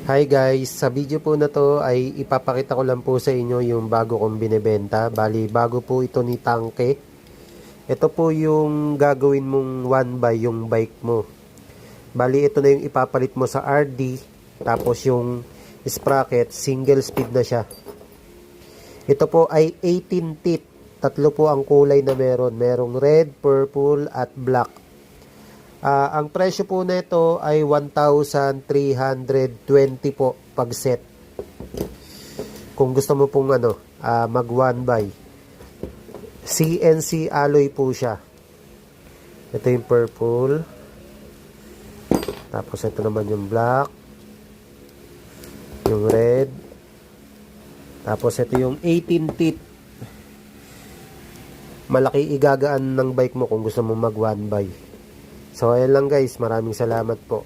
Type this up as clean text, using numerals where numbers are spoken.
Hi guys, sa video po na to ay ipapakita ko lang po sa inyo yung bago kong binebenta. Bali, bago po ito ni Tangke. Ito po yung gagawin mong one by yung bike mo. Bali, ito na yung ipapalit mo sa RD. Tapos yung sprocket, single speed na siya. Ito po ay 18 teeth. Tatlo po ang kulay na meron. Merong red, purple at black. Ang presyo po nito ay 1,320 po pag set. Kung gusto mo pong mag one by. CNC alloy po siya. Ito yung purple. Tapos ito naman yung black. Yung red. Tapos ito yung 18 teeth. Malaki igagaan ng bike mo kung gusto mo mag one by. So, ayan lang guys. Maraming salamat po.